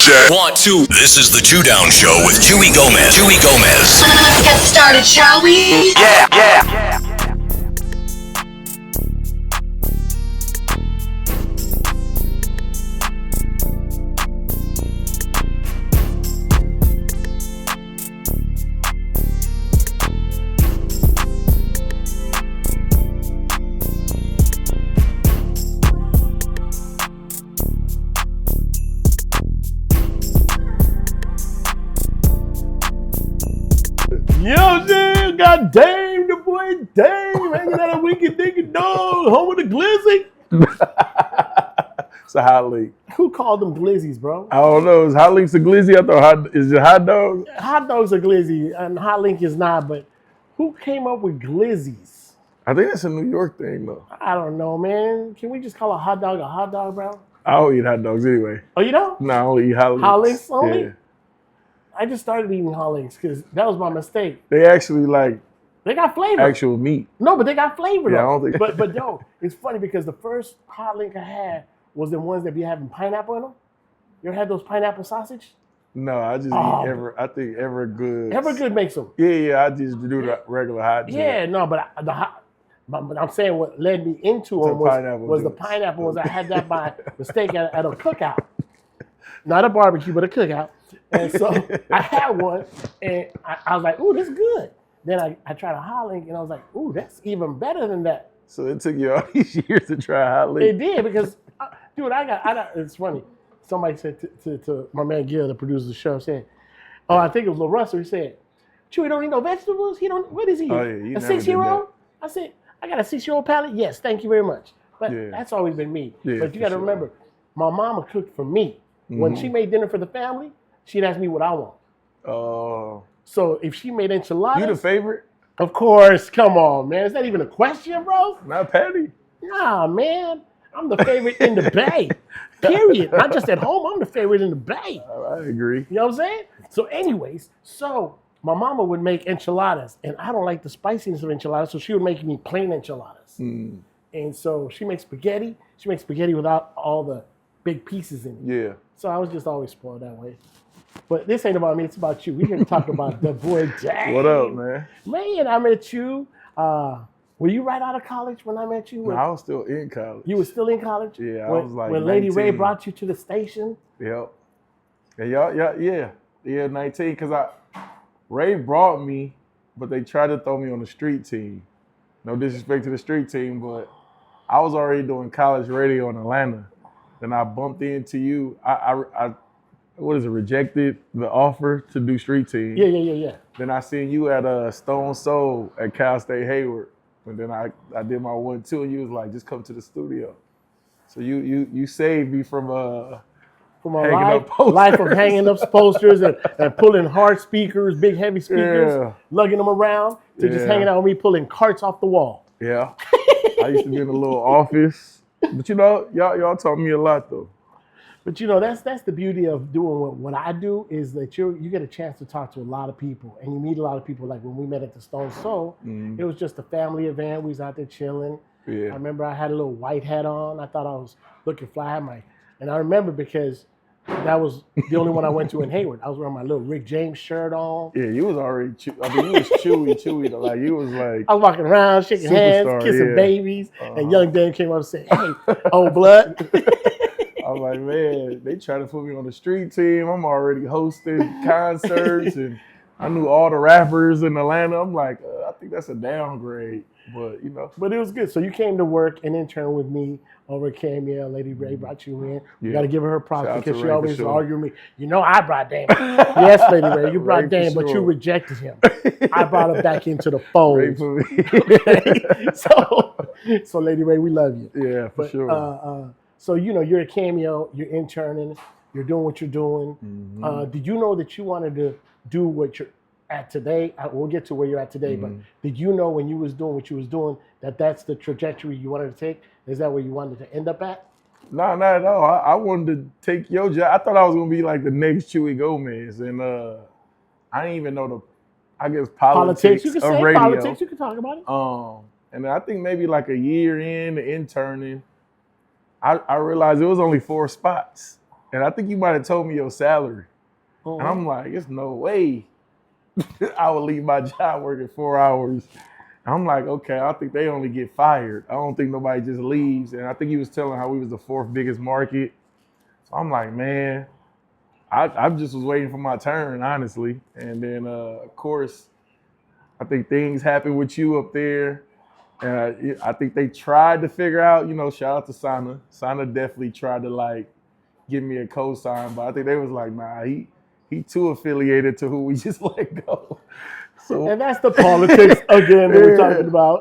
check. 1, 2. This is the Chu Down Show with Chuy Gomez. Chuy Gomez. Let's get started, shall we? Yeah. Yo, dude, got Dame, the boy Dame, hanging out a wicked dinky dog, home with the glizzy. It's a hot link. Who called them glizzies, bro? I don't know. Is hot links a glizzy? I thought is it hot dog? Hot dogs are glizzy, and hot link is not, but who came up with glizzies? I think that's a New York thing, though. I don't know, man. Can we just call a hot dog, bro? I don't eat hot dogs anyway. Oh, you don't? No, I only eat hot links. Hot links only? Yeah. I just started eating hot links because that was my mistake. They actually like They got flavor. actual meat. No, but they got flavor, Yeah, I though. don't think- But yo, it's funny because the first hot link I had was the ones that be having pineapple in them. You ever had those pineapple sausage? No, I just Oh. eat I think Evergood. Evergood makes them. Yeah, I just do the regular hot. Yeah, no, but but I'm saying what led me into them was the pineapple ones. I had that by mistake at a cookout. Not a barbecue, but a cookout. And so I had one, and I was like, ooh, this is good. Then I tried a hot link, and I was like, ooh, that's even better than that. So it took you all these years to try hot It link. did, because, dude, it's funny. Somebody said to my man Gil, the producer of the show, said, oh, I think it was Lil Russell, he said, Chuy don't eat no vegetables? What is he? Oh, yeah, he a never did 6-year-old? I said, I got a 6-year-old palate? Yes, thank you very much. But Yeah. that's always been me. Yeah, But you for got to sure. remember, my mama cooked for me. When she made dinner for the family, she'd ask me what I want. Oh, So if she made enchiladas, you the favorite? of course, come on, man. Is that even a question, bro? Not Patty. Nah, man. I'm the favorite in the Bay. Period. Not just at home. I'm the favorite in the Bay. I agree. You know what I'm saying? So anyways, my mama would make enchiladas, and I don't like the spiciness of enchiladas, so she would make me plain enchiladas. And so she makes spaghetti. She makes spaghetti without all the big pieces in it. Yeah. So I was just always spoiled that way. But this ain't about me. It's about you. We're here to talk about DaBoyDame. What up, man? Man, I met you. Were you right out of college when I met you? No, I was still in college. You were still in college? Yeah, I when, was like when Lady 19. Ray brought you to the station? Yep. And yeah, 19. Because Ray brought me, but they tried to throw me on the street team. No disrespect to the street team, but I was already doing college radio in Atlanta. Then I bumped into you. I rejected the offer to do street team. Yeah. Then I seen you at Stone Soul at Cal State Hayward. And then I did my 1-2, and you was like, just come to the studio. So you saved me from a life of hanging up posters and pulling hard speakers, big heavy speakers, lugging them around, to just hanging out with me, pulling carts off the wall. Yeah. I used to be in a little office. But y'all taught me a lot though. But that's the beauty of doing what I do, is that you get a chance to talk to a lot of people, and you meet a lot of people. Like when we met at the Stone Soul, it was just a family event. We was out there chilling. Yeah. I remember I had a little white hat on. I thought I was looking fly. And I remember because that was the only one I went to in Hayward. I was wearing my little Rick James shirt on. Yeah, you was already you was Chuy though. Like you was like I was walking around, shaking hands, kissing babies, and young Dame came up and said, "Hey, old blood." I'm like, man, they trying to put me on the street team. I'm already hosting concerts, and I knew all the rappers in Atlanta. I'm like, I think that's a downgrade, but But it was good. So you came to work and intern with me over at KMEL. Lady Ray brought you in. You got to give her props because she always argued with me. I brought Dame. Yes, Lady Ray, you brought Dame, but you rejected him. I brought her back into the fold. So Lady Ray, we love you. Yeah, for sure. So you're at KMEL, you're interning, you're doing what you're doing. Did you know that you wanted to do what you're at today? We'll get to where you're at today, but did you know when you was doing what you was doing that that's the trajectory you wanted to take? Is that where you wanted to end up at? No, not at all. I wanted to take your job. I thought I was gonna be like the next Chuy Gomez, and I didn't even know politics You can of say radio. politics. You can talk about it. And I think maybe like a year in interning, I realized it was only 4 spots. and I think you might have told me your salary. And I'm like, there's no way I would leave my job working 4 hours. And I'm like, okay, I think they only get fired. I don't think nobody just leaves. And I think he was telling how we was the 4th biggest market. So I'm like, man, I just was waiting for my turn, honestly. And then, of course, I think things happened with you up there. And I think they tried to figure out, shout out to Sana. Sana definitely tried to, like, give me a cosign. But I think they was like, nah, he too affiliated to who we just let go. So, and that's the politics, again, that we're talking about.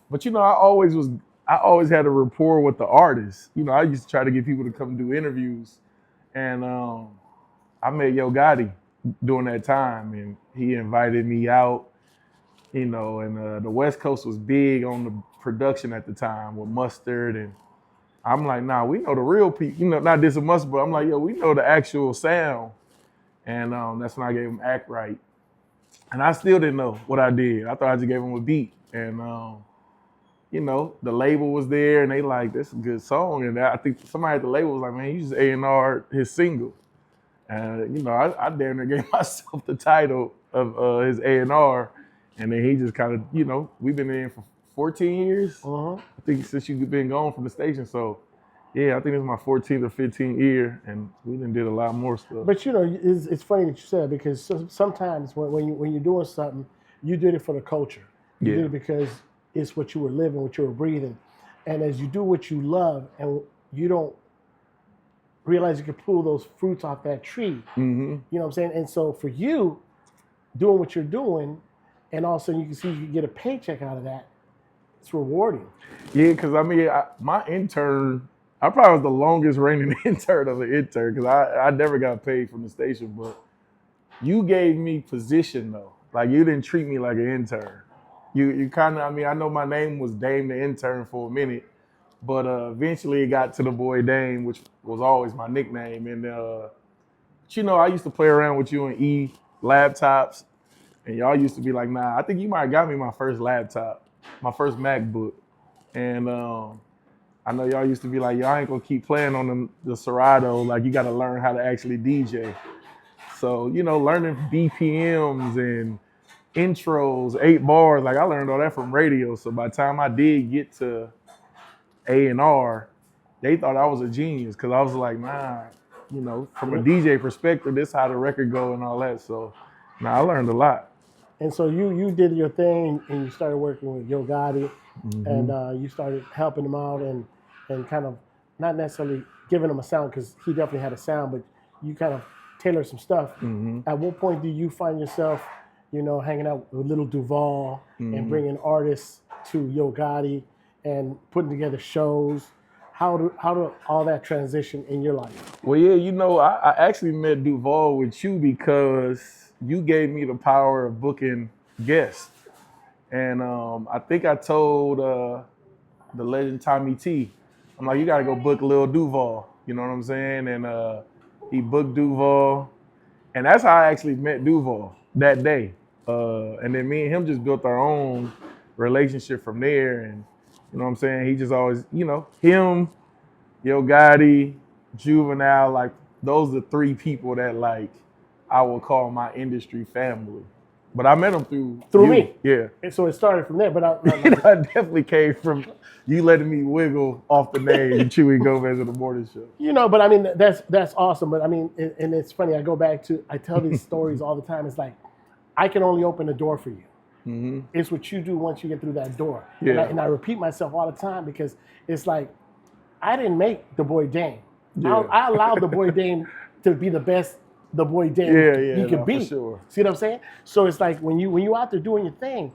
But, I always had a rapport with the artists. I used to try to get people to come do interviews. And I met Yo Gotti during that time, and he invited me out, and the West Coast was big on the production at the time with Mustard. And I'm like, nah, we know the real people, not this and Mustard, but I'm like, yo, we know the actual sound. And that's when I gave him Act Right. And I still didn't know what I did. I thought I just gave him a beat. And, the label was there, and they like, this is a good song. And I think somebody at the label was like, man, you just A&R his single. And, I damn near gave myself the title of his A&R. And then he just kind of, we've been in for 14 years. I think since you've been gone from the station. So, yeah, I think it's my 14th or 15th year, and we done did a lot more stuff. But, it's funny that you said, because sometimes when you're doing something, you did it for the culture. You did it because it's what you were living, what you were breathing. And as you do what you love, and you don't realize you can pull those fruits off that tree. You know what I'm saying? And so for you, doing what you're doing, and all of a sudden you can see you can get a paycheck out of that, it's rewarding. Yeah, because my intern, I probably was the longest reigning intern of an intern, because I never got paid from the station. But you gave me position, though. Like, you didn't treat me like an intern. You kind of, I know my name was Dame the Intern for a minute, but eventually it got to DaBoyDame, which was always my nickname. And, I used to play around with you and E laptops, and y'all used to be like, nah, I think you might have got me my first laptop, my first MacBook. And I know y'all used to be like, y'all ain't gonna keep playing on the Serato, like you gotta learn how to actually DJ. So, learning BPMs and intros, 8 bars, like I learned all that from radio. So by the time I did get to A&R, they thought I was a genius, because I was like, nah, from a DJ perspective, this is how the record go and all that. So I learned a lot. And so you did your thing, and you started working with Yo Gotti, and you started helping him out and kind of not necessarily giving him a sound, because he definitely had a sound, but you kind of tailored some stuff. At what point do you find yourself hanging out with Little Duval and bringing artists to Yo Gotti and putting together shows? How do all that transition in your life? Well, yeah, I actually met Duval with you because you gave me the power of booking guests. And I think I told the legend Tommy T, I'm like, you got to go book Lil Duval. You know what I'm saying? And he booked Duval. And that's how I actually met Duval that day. And then me and him just built our own relationship from there. And you know what I'm saying? He just always, him, Yo Gotti, Juvenile, like those are the 3 people that like I will call my industry family. But I met them through me. Yeah. And so it started from there. But I definitely came from you letting me wiggle off the name Chuy Gomez of the Morning Show. But I mean, that's awesome. But I mean, and it's funny, I tell these stories all the time. It's like, I can only open the door for you. It's what you do once you get through that door. Yeah. And I repeat myself all the time, because it's like, I didn't make DaBoyDame. Yeah. I allowed DaBoyDame to be the best DaBoyDame he could be. For sure. See what I'm saying? So it's like, when you out there doing your thing,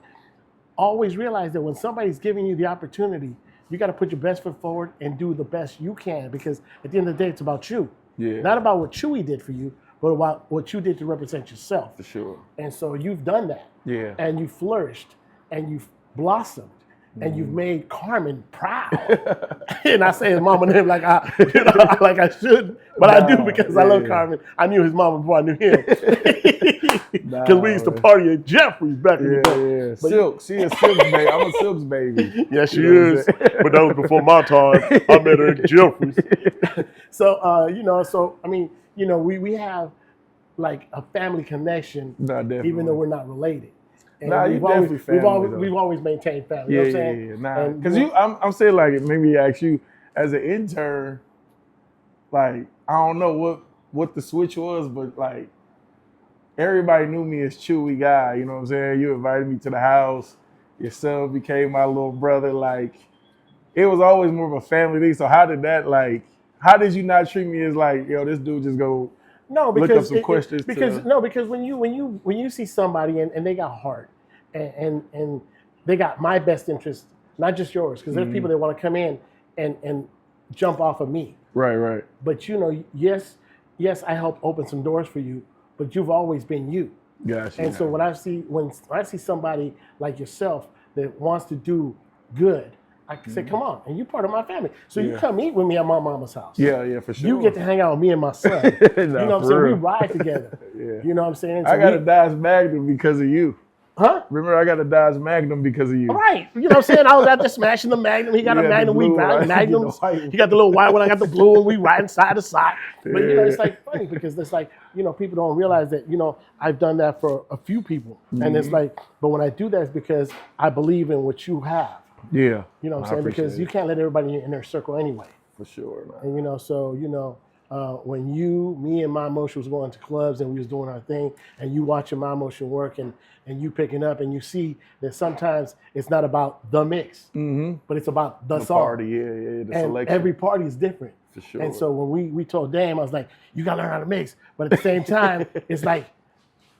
always realize that when somebody's giving you the opportunity, you got to put your best foot forward and do the best you can, because at the end of the day, it's about you. Yeah. Not about what Chuy did for you, but about what you did to represent yourself. For sure. And so you've done that. Yeah. And you flourished, and you've blossomed. and you've made Carmen proud. And I say his mama name like I should, but I do because I love Carmen. I knew his mama before I knew him. Because we used to party at Jeffrey's back in the day. Yeah. Silk, she a Silk's baby. I'm a Silk's baby. Yeah, she is. But that was before my time. I met her at Jeffrey's. So, we have like a family connection, even though we're not related. And we've always maintained family. You know what I'm saying? Nah, because I'm saying like maybe ask you as an intern, like I don't know what the switch was, but like everybody knew me as Chuy guy. You know what I'm saying? You invited me to the house. Your son became my little brother. Like it was always more of a family thing. So how did you not treat me as like, yo, this dude just go? No, because look up some questions. Because when you see somebody and they got heart and they got my best interest, not just yours, because there's people that want to come in and jump off of me. Right. But yes, I helped open some doors for you, but you've always been you. Gotcha. And so when I see somebody like yourself that wants to do good, I can say, come on, and you're part of my family. So you come eat with me at my mama's house. Yeah, for sure. You get to hang out with me and my son. You know what I'm saying? We ride together. You know what I'm saying? So I got a Dodge Magnum because of you. Huh? Remember, I got a Dodge Magnum because of you. Right. You know what I'm saying? I was out there smashing the Magnum. He got a Magnum. We ride Magnums. He got the little white one. I got the blue one. We riding side to side. But, it's like funny because it's like, people don't realize that, I've done that for a few people. And it's like, but when I do that, it's because I believe in what you have. Yeah. You know what I'm saying? Because you can't let everybody in their circle anyway. For sure, man. And when me and My Motion was going to clubs and we was doing our thing and you watching My Motion work and you picking up and you see that sometimes it's not about the mix, but it's about the song. Party, the selection. Every party is different. For sure. And so when we told Dame, I was like, you gotta learn how to mix. But at the same time, it's like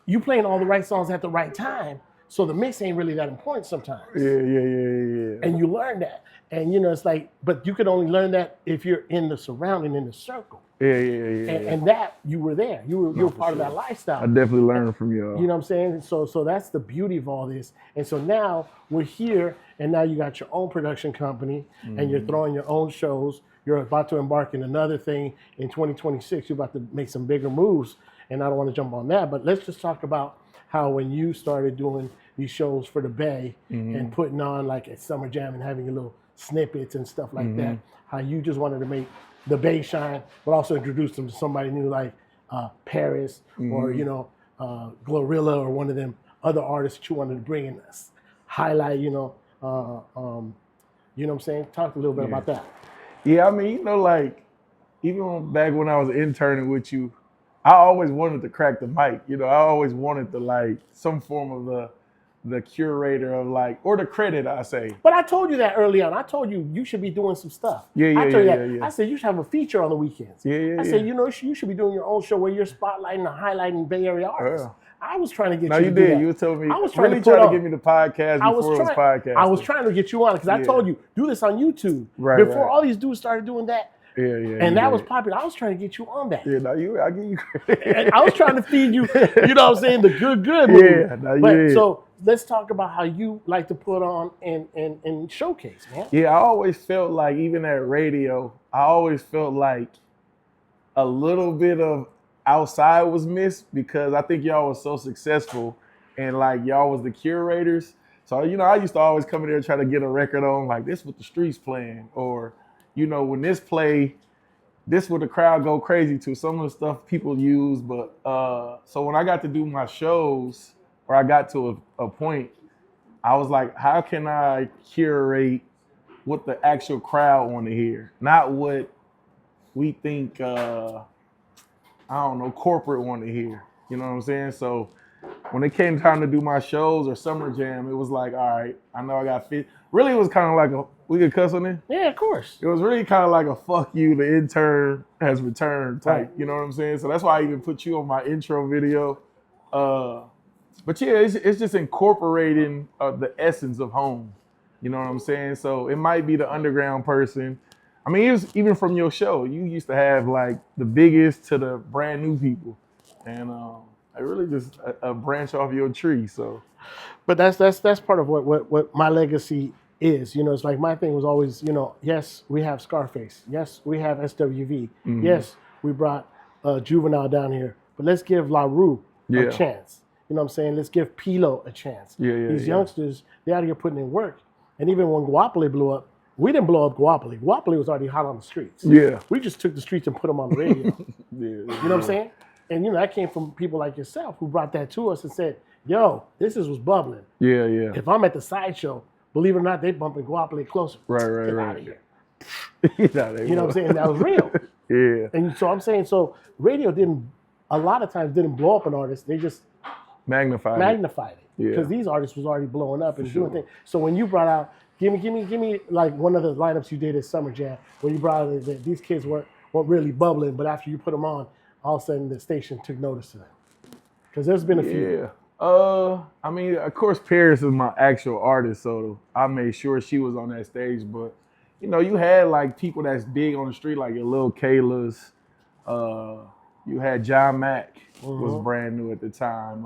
you playing all the right songs at the right time. So the mix ain't really that important sometimes. Yeah. And you learn that. And it's like, but you can only learn that if you're in the surrounding, in the circle. Yeah. And that you were there. You were part of that lifestyle. I definitely learned from y'all. You know what I'm saying? So that's the beauty of all this. And so now we're here, and now you got your own production company, and you're throwing your own shows. You're about to embark in another thing in 2026. You're about to make some bigger moves, and I don't want to jump on that, but let's just talk about how when you started doing these shows for the Bay and putting on like a summer jam and having your little snippets and stuff like that, how you just wanted to make the Bay shine, but also introduce them to somebody new like Paris or, Glorilla or one of them other artists that you wanted to bring in, highlight, you know what I'm saying? Talk a little bit about that. Yeah, I mean, like, even back when I was interning with you, I always wanted to crack the mic. I always wanted to, like, some form of the curator of, like, or the credit, I say. But I told you that early on. I told you should be doing some stuff. Yeah. I said you should have a feature on the weekends. I said, you should be doing your own show where you're spotlighting and highlighting Bay Area artists. I was trying to get you to do that. You told me. I was trying to get me the podcast before it was podcast. I was trying to get you on because I told you, do this on YouTube. Before all these dudes started doing that. And that was popular. I was trying to get you on that. Yeah, I give you credit. And I was trying to feed you, you know what I'm saying, the good movie. So let's talk about how you like to put on and showcase, man. Yeah, I always felt like, even at radio, I always felt like a little bit of outside was missed because I think y'all was so successful and like y'all was the curators. So, I used to always come in there and try to get a record on, like, this what the streets playing, or when this play, this what the crowd go crazy to. Some of the stuff people use, but so when I got to do my shows, or I got to a point, I was like, how can I curate what the actual crowd want to hear, not what we think, corporate want to hear. You know what I'm saying? So when it came time to do my shows or Summer Jam, it was like, all right, I know I got fit. Really, it was kind of like we could cuss on it? Yeah, of course. It was really kind of like a fuck you, the intern has returned type. You know what I'm saying? So that's why I even put you on my intro video. But yeah, it's just incorporating the essence of home. You know what I'm saying? So it might be the underground person. I mean, it was, even from your show, you used to have like the biggest to the brand new people. And I really just a branch off your tree. So, but that's part of what my legacy is. You know, it's like my thing was always, you know, yes, we have Scarface. Yes, we have SWV. Yes, we brought Juvenile down here. But let's give La Rue a chance. You know what I'm saying? Let's give Pilo a chance. These youngsters, they're out here putting in work. And even when Guapole blew up, we didn't blow up Guapole. Guapole was already hot on the streets. Yeah. We just took the streets and put them on the radio. You know what I'm saying? And, you know, that came from people like yourself who brought that to us and said, yo, this is what's bubbling. Yeah. If I'm at the sideshow, believe it or not, they bumping Guapole closer. Right. Get out of here. You know what I'm saying? That was real. And so I'm saying, so radio a lot of times didn't blow up an artist. They just magnified it. Because these artists was already blowing up and doing things. So when you brought out, give me like one of the lineups you did at Summer Jam, when you brought out that these kids weren't really bubbling, but after you put them on, all of a sudden the station took notice of them. Because there's been a few. I mean, of course, Paris is my actual artist, so I made sure she was on that stage. But, you know, you had like people that's big on the street, like your Lil Kayla's. You had John Mack was brand new at the time.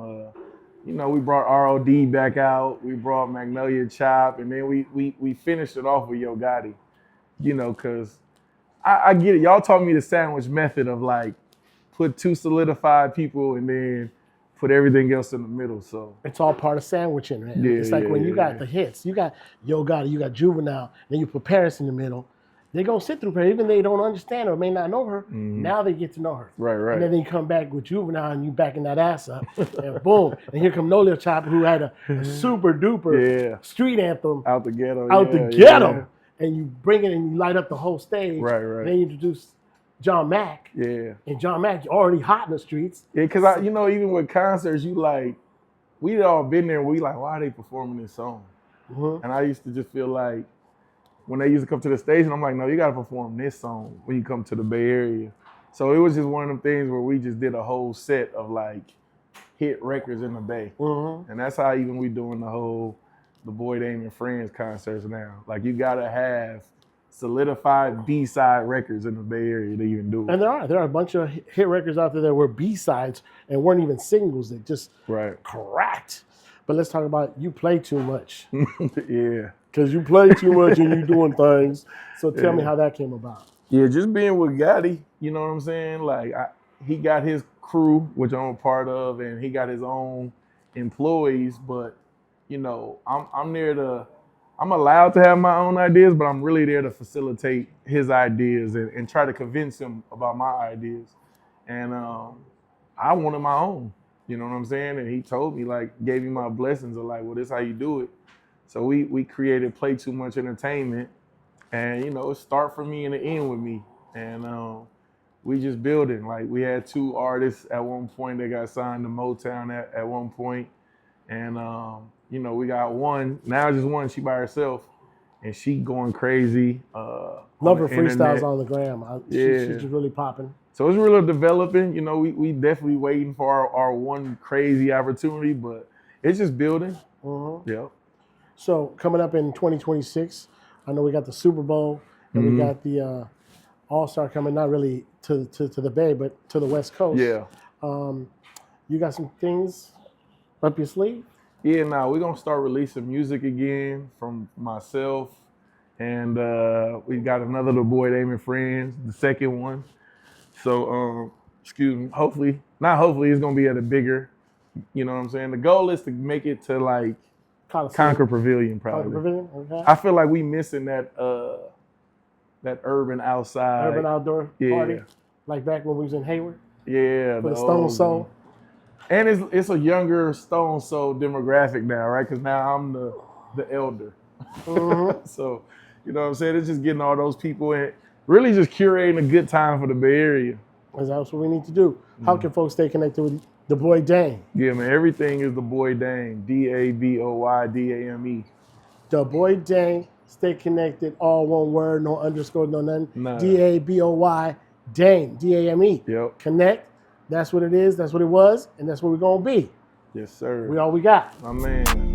You know, we brought ROD back out. We brought Magnolia Chop, and then we finished it off with Yo Gotti. You know, because I get it. Y'all taught me the sandwich method of like put 2 solidified people and then put everything else in the middle. So it's all part of sandwiching, man. It's like when you got the hits, you got Yo Gotti, you got Juvenile, then you put Paris in the middle. They're going to sit through her, even they don't understand her or may not know her. Now they get to know her. Right. And then you come back with Juvenile and you backing that ass up. And boom. And here come No Lil Chopper, who had a super duper street anthem. Out the ghetto. And you bring it and you light up the whole stage. Right. And then you introduce John Mack. Yeah. And John Mack already hot in the streets. Yeah, because, you know, even with concerts, you like, we'd all been there and we like, why are they performing this song? And I used to just feel like, when they used to come to the station, I'm like, no, you got to perform this song when you come to the Bay Area. So it was just one of them things where we just did a whole set of like hit records in the Bay. And that's how even we doing the DaBoyDame and Friends concerts now. Like you got to have solidified B-side records in the Bay Area to even do it. And there are a bunch of hit records out there that were B-sides and weren't even singles that just cracked. But let's talk about You Play Too Much. Because you play too much and you doing things. So tell me how that came about. Yeah, just being with Gotti, you know what I'm saying? Like, he got his crew, which I'm a part of, and he got his own employees. But, you know, I'm allowed to have my own ideas, but I'm really there to facilitate his ideas and try to convince him about my ideas. And I wanted my own, you know what I'm saying? And he told me, like, gave me my blessings of like, well, this is how you do it. So we created Play Too Much Entertainment, and, you know, it start for me and it end with me. And we just building. Like, we had 2 artists at one point that got signed to Motown at one point. And, you know, we got one, now just one, she by herself, and she going crazy. Love her freestyles on the gram. She's just really popping. So it's really developing. You know, we definitely waiting for our one crazy opportunity, but it's just building. Yeah. So coming up in 2026, I know we got the Super Bowl and we got the All-Star coming, not really to the Bay, but to the West Coast. Yeah. You got some things up your sleeve? Yeah, we're going to start releasing music again from myself. And we got another DaBoyDame and Friends, the second one. So, hopefully, it's going to be at a bigger, you know what I'm saying? The goal is to make it to like, Concord Pavilion, probably. Concord Pavilion, okay. I feel like we missing that urban outside. Urban outdoor party, like back when we was in Hayward. Yeah. For the Stone Soul. And it's a younger Stone Soul demographic now, right? Because now I'm the elder. So, you know what I'm saying? It's just getting all those people in, really just curating a good time for the Bay Area. That's what we need to do. How can folks stay connected with DaBoyDame? Yeah, man, everything is DaBoyDame. DaBoyDame. DaBoyDame. Stay connected, all one word, no underscore, no nothing. DaBoy Dame. Dame. Yep. Connect. That's what it is. That's what it was, and that's what we're gonna be. Yes, sir. We all we got. My man.